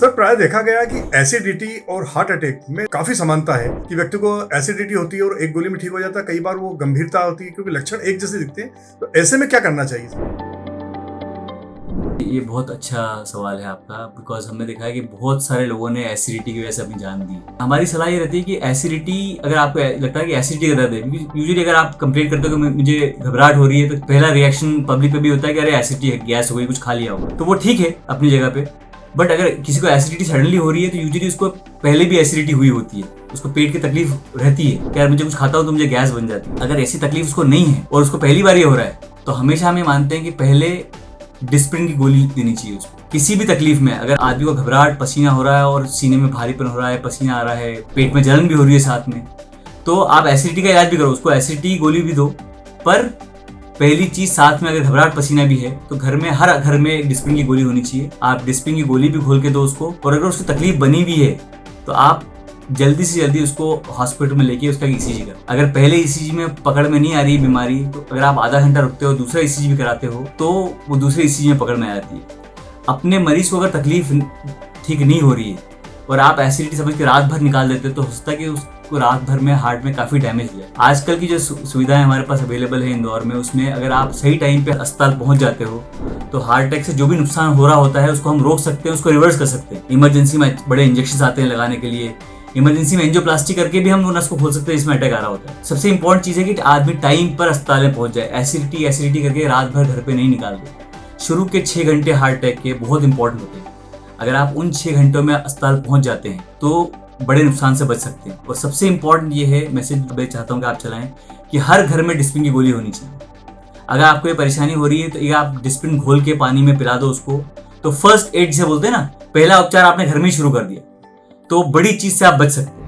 Sir प्राय देखा गया कि एसिडिटी और हार्ट अटैक में काफी समानता है कि व्यक्ति को एसिडिटी होती है और एक गोली में ठीक हो जाता है, कई बार वो गंभीरता होती है क्योंकि लक्षण एक जैसे दिखते हैं। तो ऐसे में क्या करना चाहिए? ये बहुत अच्छा सवाल है आपका, बिकॉज हमने देखा है कि बहुत सारे लोगों ने एसिडिटी की वजह से अपनी जान दी। हमारी सलाह ये रहती है कि एसिडिटी अगर आपको लगता है कि एसिडिटी का दर्द है, क्योंकि यूजुअली अगर आप कंप्लेंट करते हो कि मुझे घबराहट हो रही है, तो पहला रिएक्शन पब्लिक पे भी होता है कि अरे एसिडिटी है, गैस हो गई, कुछ खा लिया होगा। तो वो ठीक है अपनी जगह पे, बट अगर किसी को एसिडिटी सडनली हो रही है तो यूजुअली उसको पहले भी एसिडिटी हुई होती है, उसको पेट की तकलीफ रहती है कि यार मुझे कुछ खाता हूँ तो मुझे गैस बन जाती है। अगर ऐसी तकलीफ उसको नहीं है और उसको पहली बार ये हो रहा है, तो हमेशा हम ये मानते हैं कि पहले डिस्प्रिन की गोली देनी चाहिए उसको। किसी भी तकलीफ में अगर आदमी को घबराहट, पसीना हो रहा है और सीने में भारीपन हो रहा है, पसीना आ रहा है, पेट में जलन भी हो रही है साथ में, तो आप एसिडिटी का इलाज भी करो, उसको एसिडिटी की गोली भी दो। पर पहली चीज साथ में अगर घबराहट, पसीना भी है तो घर में, हर घर में डिस्प्रिन की गोली होनी चाहिए। आप डिस्प्रिन की गोली भी घोल के दो उसको, और अगर उसकी तकलीफ बनी भी है तो आप जल्दी से जल्दी उसको हॉस्पिटल में लेके उसका ईसीजी करो। अगर पहले ईसीजी में पकड़ में नहीं आ रही है बीमारी, तो अगर आप आधा घंटा रुकते हो, दूसरा ईसीजी भी कराते हो, तो वो दूसरे ईसीजी में पकड़ में आ जाती है। अपने मरीज को अगर तकलीफ ठीक नहीं हो रही है और आप एसिडिटी समझ के रात भर निकाल देते हो, तो हो सकता है कि उसको रात भर में हार्ट में काफी डैमेज हुआ है। आजकल की जो सुविधाएं हमारे पास अवेलेबल है इंदौर में, उसमें अगर आप सही टाइम पे अस्पताल पहुंच जाते हो तो हार्ट अटैक से जो भी नुकसान हो रहा होता है उसको हम रोक सकते हैं, उसको रिवर्स कर सकते हैं। इमरजेंसी में बड़े इंजेक्शन आते हैं लगाने के लिए, इमरजेंसी में एंजियोप्लास्टी करके भी हम वो नस को खोल सकते हैं जिसमें अटैक आ रहा होता है। सबसे इंपॉर्टेंट चीज है कि आदमी टाइम पर अस्पताल में पहुंच जाए, एसिडिटी करके रात भर घर पे नहीं निकाल दे। शुरू के 6 घंटे हार्ट अटैक के बहुत इंपॉर्टेंट होते हैं। अगर आप उन 6 घंटों में अस्पताल पहुंच जाते हैं तो बड़े नुकसान से बच सकते हैं। और सबसे इंपॉर्टेंट ये है, मैसेज मैं चाहता हूँ कि आप चलाएं, कि हर घर में डिस्प्रिन की गोली होनी चाहिए। अगर आपको ये परेशानी हो रही है तो ये आप डिस्प्रिन घोल के पानी में पिला दो उसको। तो फर्स्ट एड जिसे बोलते हैं ना, पहला उपचार आपने घर में ही शुरू कर दिया, तो बड़ी चीज से आप बच सकते हैं।